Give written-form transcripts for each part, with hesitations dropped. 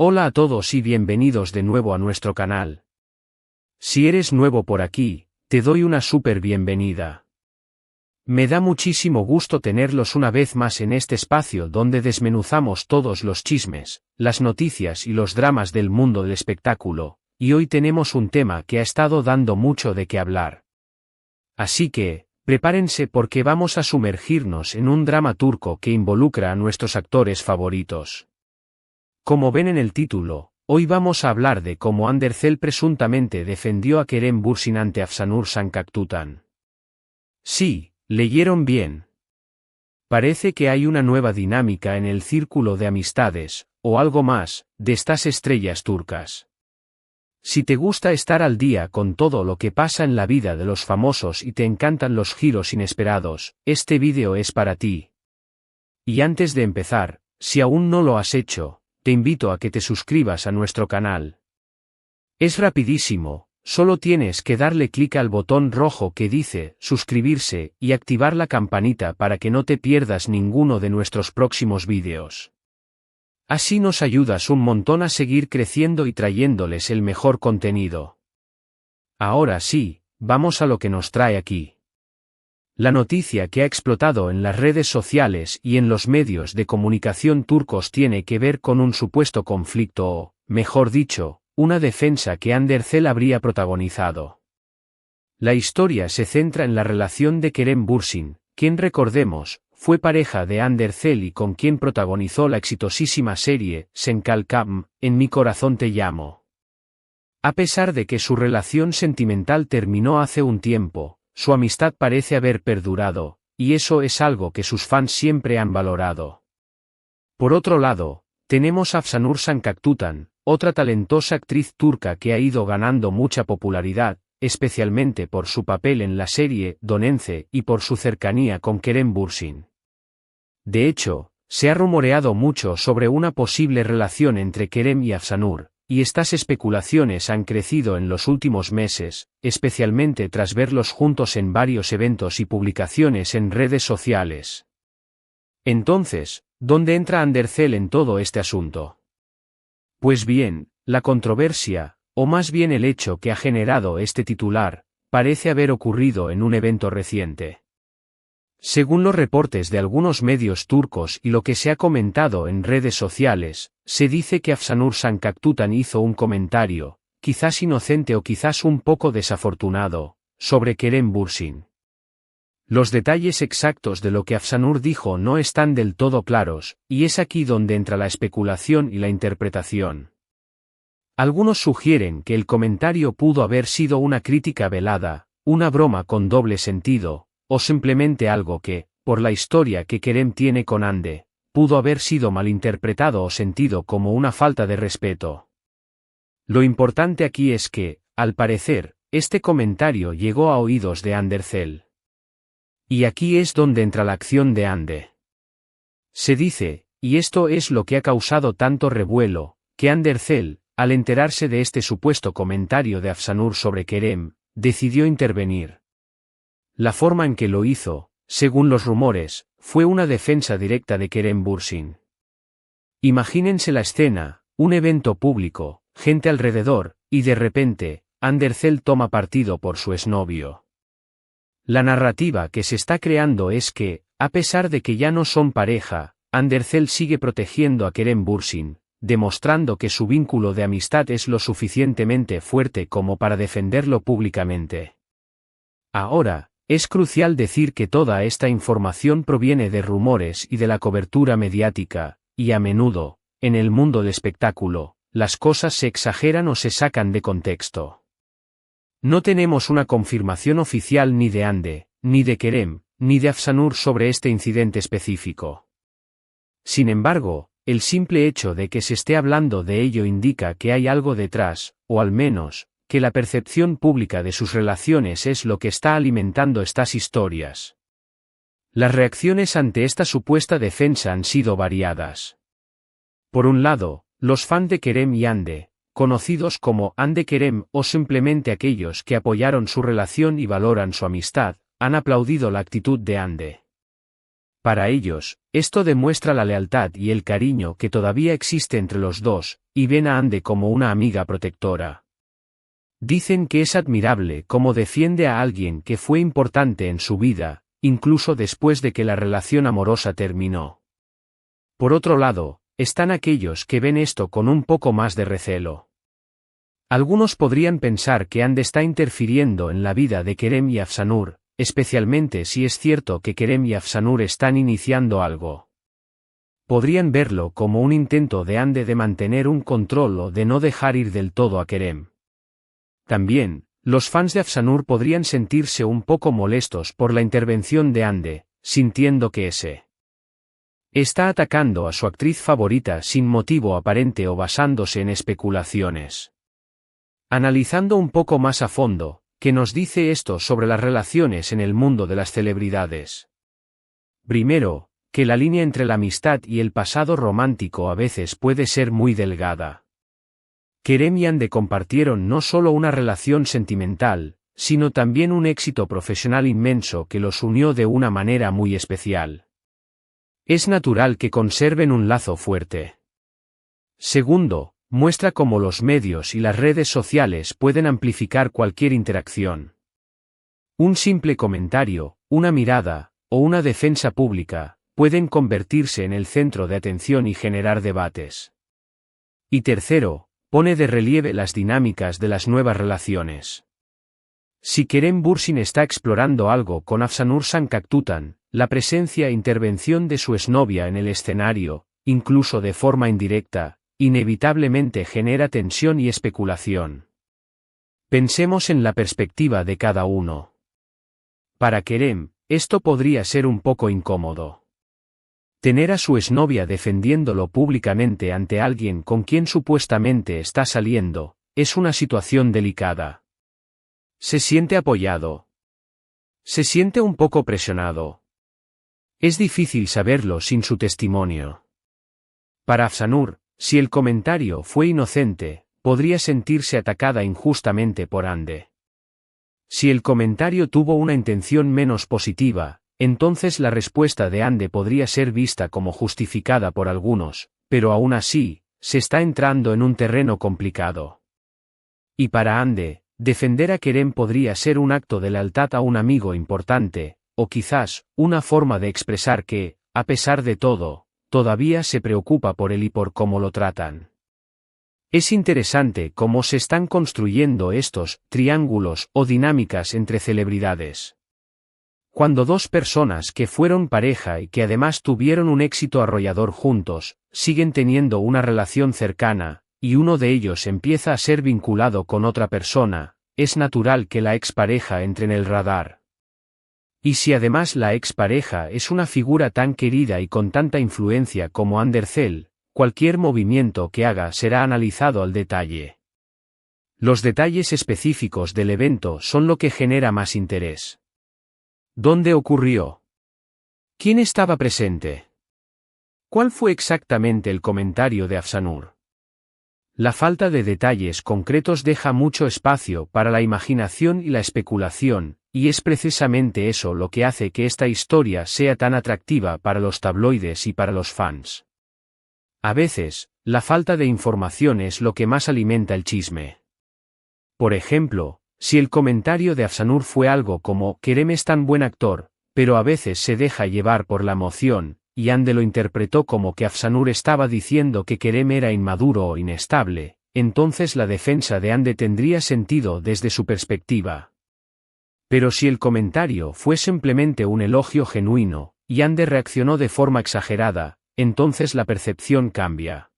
Hola a todos y bienvenidos de nuevo a nuestro canal. Si eres nuevo por aquí, te doy una súper bienvenida. Me da muchísimo gusto tenerlos una vez más en este espacio donde desmenuzamos todos los chismes, las noticias y los dramas del mundo del espectáculo, y hoy tenemos un tema que ha estado dando mucho de qué hablar. Así que, prepárense porque vamos a sumergirnos en un drama turco que involucra a nuestros actores favoritos. Como ven en el título, hoy vamos a hablar de cómo Hande Erçel presuntamente defendió a Kerem Bürsin ante Afsanur Sancaktutan. Sí, leyeron bien. Parece que hay una nueva dinámica en el círculo de amistades, o algo más, de estas estrellas turcas. Si te gusta estar al día con todo lo que pasa en la vida de los famosos y te encantan los giros inesperados, este vídeo es para ti. Y antes de empezar, si aún no lo has hecho, te invito a que te suscribas a nuestro canal. Es rapidísimo, solo tienes que darle clic al botón rojo que dice suscribirse y activar la campanita para que no te pierdas ninguno de nuestros próximos vídeos. Así nos ayudas un montón a seguir creciendo y trayéndoles el mejor contenido. Ahora sí, vamos a lo que nos trae aquí. La noticia que ha explotado en las redes sociales y en los medios de comunicación turcos tiene que ver con un supuesto conflicto o, mejor dicho, una defensa que Hande Erçel habría protagonizado. La historia se centra en la relación de Kerem Bürsin, quien recordemos, fue pareja de Hande Erçel y con quien protagonizó la exitosísima serie Sen Kalkam, En mi corazón te llamo. A pesar de que su relación sentimental terminó hace un tiempo, su amistad parece haber perdurado, y eso es algo que sus fans siempre han valorado. Por otro lado, tenemos a Afsanur Sancaktutan, otra talentosa actriz turca que ha ido ganando mucha popularidad, especialmente por su papel en la serie Dönence y por su cercanía con Kerem Bürsin. De hecho, se ha rumoreado mucho sobre una posible relación entre Kerem y Afsanur, y estas especulaciones han crecido en los últimos meses, especialmente tras verlos juntos en varios eventos y publicaciones en redes sociales. Entonces, ¿dónde entra Hande Erçel en todo este asunto? Pues bien, la controversia, o más bien el hecho que ha generado este titular, parece haber ocurrido en un evento reciente. Según los reportes de algunos medios turcos y lo que se ha comentado en redes sociales, se dice que Afsanur Sancaktutan hizo un comentario, quizás inocente o quizás un poco desafortunado, sobre Kerem Bürsin. Los detalles exactos de lo que Afsanur dijo no están del todo claros, y es aquí donde entra la especulación y la interpretación. Algunos sugieren que el comentario pudo haber sido una crítica velada, una broma con doble sentido, o simplemente algo que, por la historia que Kerem tiene con Hande, pudo haber sido malinterpretado o sentido como una falta de respeto. Lo importante aquí es que, al parecer, este comentario llegó a oídos de Hande Erçel. Y aquí es donde entra la acción de Hande. Se dice, y esto es lo que ha causado tanto revuelo, que Hande Erçel, al enterarse de este supuesto comentario de Afsanur sobre Kerem, decidió intervenir. La forma en que lo hizo, según los rumores, fue una defensa directa de Kerem Bürsin. Imagínense la escena, un evento público, gente alrededor, y de repente, Hande Erçel toma partido por su exnovio. La narrativa que se está creando es que, a pesar de que ya no son pareja, Hande Erçel sigue protegiendo a Kerem Bürsin, demostrando que su vínculo de amistad es lo suficientemente fuerte como para defenderlo públicamente. Ahora, es crucial decir que toda esta información proviene de rumores y de la cobertura mediática, y a menudo, en el mundo del espectáculo, las cosas se exageran o se sacan de contexto. No tenemos una confirmación oficial ni de Hande, ni de Kerem, ni de Afsanur sobre este incidente específico. Sin embargo, el simple hecho de que se esté hablando de ello indica que hay algo detrás, o al menos, que la percepción pública de sus relaciones es lo que está alimentando estas historias. Las reacciones ante esta supuesta defensa han sido variadas. Por un lado, los fans de Kerem y Hande, conocidos como Hande Kerem o simplemente aquellos que apoyaron su relación y valoran su amistad, han aplaudido la actitud de Hande. Para ellos, esto demuestra la lealtad y el cariño que todavía existe entre los dos, y ven a Ande como una amiga protectora. Dicen que es admirable cómo defiende a alguien que fue importante en su vida, incluso después de que la relación amorosa terminó. Por otro lado, están aquellos que ven esto con un poco más de recelo. Algunos podrían pensar que Ande está interfiriendo en la vida de Kerem y Afsanur, especialmente si es cierto que Kerem y Afsanur están iniciando algo. Podrían verlo como un intento de Ande de mantener un control o de no dejar ir del todo a Kerem. También, los fans de Afsanur podrían sentirse un poco molestos por la intervención de Ande, sintiendo que está atacando a su actriz favorita sin motivo aparente o basándose en especulaciones. Analizando un poco más a fondo, ¿qué nos dice esto sobre las relaciones en el mundo de las celebridades? Primero, que la línea entre la amistad y el pasado romántico a veces puede ser muy delgada. Kerem y Ande compartieron no solo una relación sentimental, sino también un éxito profesional inmenso que los unió de una manera muy especial. Es natural que conserven un lazo fuerte. Segundo, muestra cómo los medios y las redes sociales pueden amplificar cualquier interacción. Un simple comentario, una mirada, o una defensa pública, pueden convertirse en el centro de atención y generar debates. Y tercero, pone de relieve las dinámicas de las nuevas relaciones. Si Kerem Bürsin está explorando algo con Afsanur Sancaktutan, la presencia e intervención de su exnovia en el escenario, incluso de forma indirecta, inevitablemente genera tensión y especulación. Pensemos en la perspectiva de cada uno. Para Kerem, esto podría ser un poco incómodo. Tener a su exnovia defendiéndolo públicamente ante alguien con quien supuestamente está saliendo, es una situación delicada. Se siente apoyado. Se siente un poco presionado. Es difícil saberlo sin su testimonio. Para Afsanur, si el comentario fue inocente, podría sentirse atacada injustamente por Ande. Si el comentario tuvo una intención menos positiva, entonces la respuesta de Ande podría ser vista como justificada por algunos, pero aún así, se está entrando en un terreno complicado. Y para Ande, defender a Kerem podría ser un acto de lealtad a un amigo importante, o quizás, una forma de expresar que, a pesar de todo, todavía se preocupa por él y por cómo lo tratan. Es interesante cómo se están construyendo estos triángulos o dinámicas entre celebridades. Cuando dos personas que fueron pareja y que además tuvieron un éxito arrollador juntos, siguen teniendo una relación cercana, y uno de ellos empieza a ser vinculado con otra persona, es natural que la expareja entre en el radar. Y si además la expareja es una figura tan querida y con tanta influencia como Andercel, cualquier movimiento que haga será analizado al detalle. Los detalles específicos del evento son lo que genera más interés. ¿Dónde ocurrió? ¿Quién estaba presente? ¿Cuál fue exactamente el comentario de Afsanur? La falta de detalles concretos deja mucho espacio para la imaginación y la especulación, y es precisamente eso lo que hace que esta historia sea tan atractiva para los tabloides y para los fans. A veces, la falta de información es lo que más alimenta el chisme. Por ejemplo, si el comentario de Afsanur fue algo como «Kerem es tan buen actor», pero a veces se deja llevar por la emoción, y Ande lo interpretó como que Afsanur estaba diciendo que Kerem era inmaduro o inestable, entonces la defensa de Ande tendría sentido desde su perspectiva. Pero si el comentario fue simplemente un elogio genuino, y Ande reaccionó de forma exagerada, entonces la percepción cambia.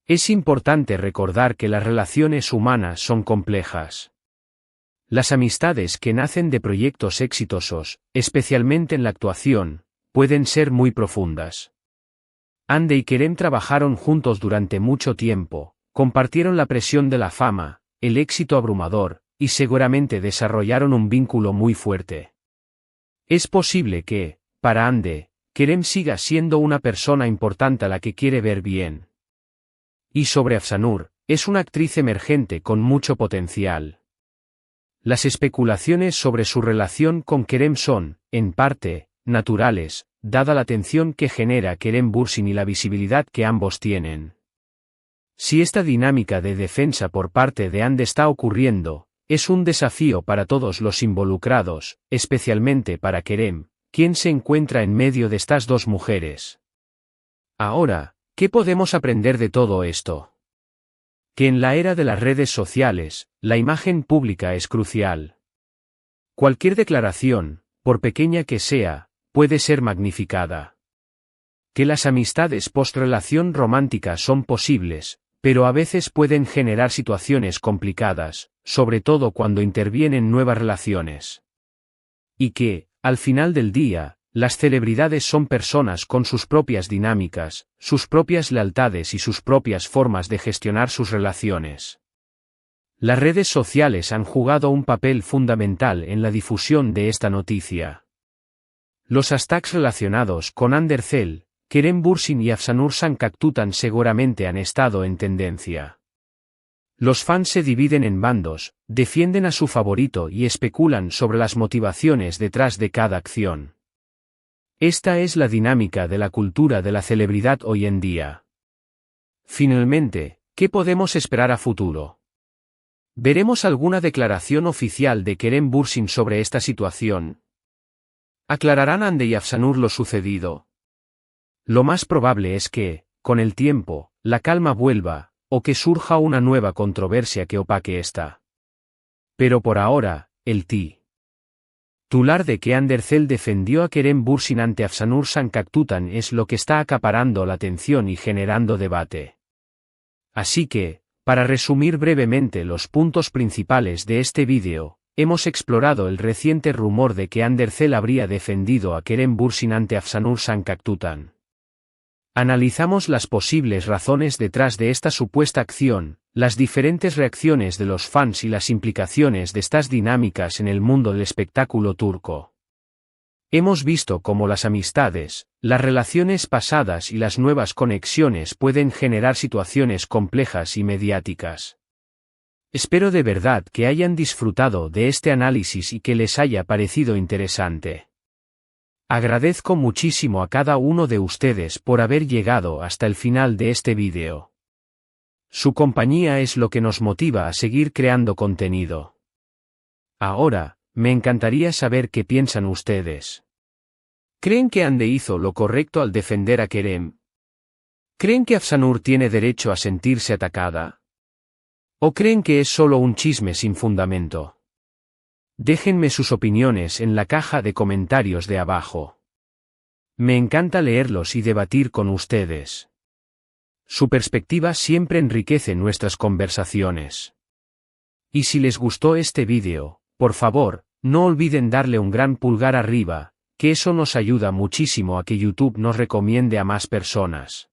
Es importante recordar que las relaciones humanas son complejas. Las amistades que nacen de proyectos exitosos, especialmente en la actuación, pueden ser muy profundas. Ande y Kerem trabajaron juntos durante mucho tiempo, compartieron la presión de la fama, el éxito abrumador, y seguramente desarrollaron un vínculo muy fuerte. Es posible que, para Ande, Kerem siga siendo una persona importante a la que quiere ver bien. Y sobre Afsanur, es una actriz emergente con mucho potencial. Las especulaciones sobre su relación con Kerem son, en parte, naturales, dada la tensión que genera Kerem Bürsin y la visibilidad que ambos tienen. Si esta dinámica de defensa por parte de Hande está ocurriendo, es un desafío para todos los involucrados, especialmente para Kerem, quien se encuentra en medio de estas dos mujeres. Ahora, ¿qué podemos aprender de todo esto? Que en la era de las redes sociales, la imagen pública es crucial. Cualquier declaración, por pequeña que sea, puede ser magnificada. Que las amistades post-relación romántica son posibles, pero a veces pueden generar situaciones complicadas, sobre todo cuando intervienen nuevas relaciones. Y que, al final del día, las celebridades son personas con sus propias dinámicas, sus propias lealtades y sus propias formas de gestionar sus relaciones. Las redes sociales han jugado un papel fundamental en la difusión de esta noticia. Los hashtags relacionados con Andercel, Kerem Bürsin y Afsanur Sancaktutan seguramente han estado en tendencia. Los fans se dividen en bandos, defienden a su favorito y especulan sobre las motivaciones detrás de cada acción. Esta es la dinámica de la cultura de la celebridad hoy en día. Finalmente, ¿qué podemos esperar a futuro? ¿Veremos alguna declaración oficial de Kerem Bürsin sobre esta situación? ¿Aclararán Hande y Afsanur lo sucedido? Lo más probable es que, con el tiempo, la calma vuelva, o que surja una nueva controversia que opaque esta. Pero por ahora, el titular de que Andercel defendió a Kerem Bürsin ante Afsanur Sancaktutan es lo que está acaparando la atención y generando debate. Así que, para resumir brevemente los puntos principales de este vídeo, hemos explorado el reciente rumor de que Andercel habría defendido a Kerem Bürsin ante Afsanur Sancaktutan. Analizamos las posibles razones detrás de esta supuesta acción, las diferentes reacciones de los fans y las implicaciones de estas dinámicas en el mundo del espectáculo turco. Hemos visto cómo las amistades, las relaciones pasadas y las nuevas conexiones pueden generar situaciones complejas y mediáticas. Espero de verdad que hayan disfrutado de este análisis y que les haya parecido interesante. Agradezco muchísimo a cada uno de ustedes por haber llegado hasta el final de este vídeo. Su compañía es lo que nos motiva a seguir creando contenido. Ahora, me encantaría saber qué piensan ustedes. ¿Creen que Hande hizo lo correcto al defender a Kerem? ¿Creen que Afsanur tiene derecho a sentirse atacada? ¿O creen que es solo un chisme sin fundamento? Déjenme sus opiniones en la caja de comentarios de abajo. Me encanta leerlos y debatir con ustedes. Su perspectiva siempre enriquece nuestras conversaciones. Y si les gustó este vídeo, por favor, no olviden darle un gran pulgar arriba, que eso nos ayuda muchísimo a que YouTube nos recomiende a más personas.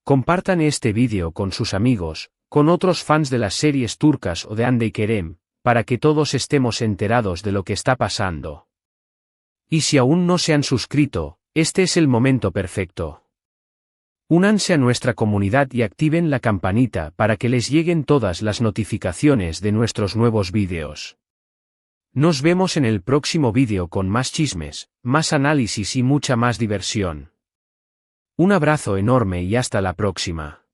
Compartan este vídeo con sus amigos, con otros fans de las series turcas o de Hande y Kerem, para que todos estemos enterados de lo que está pasando. Y si aún no se han suscrito, este es el momento perfecto. Únanse a nuestra comunidad y activen la campanita para que les lleguen todas las notificaciones de nuestros nuevos vídeos. Nos vemos en el próximo vídeo con más chismes, más análisis y mucha más diversión. Un abrazo enorme y hasta la próxima.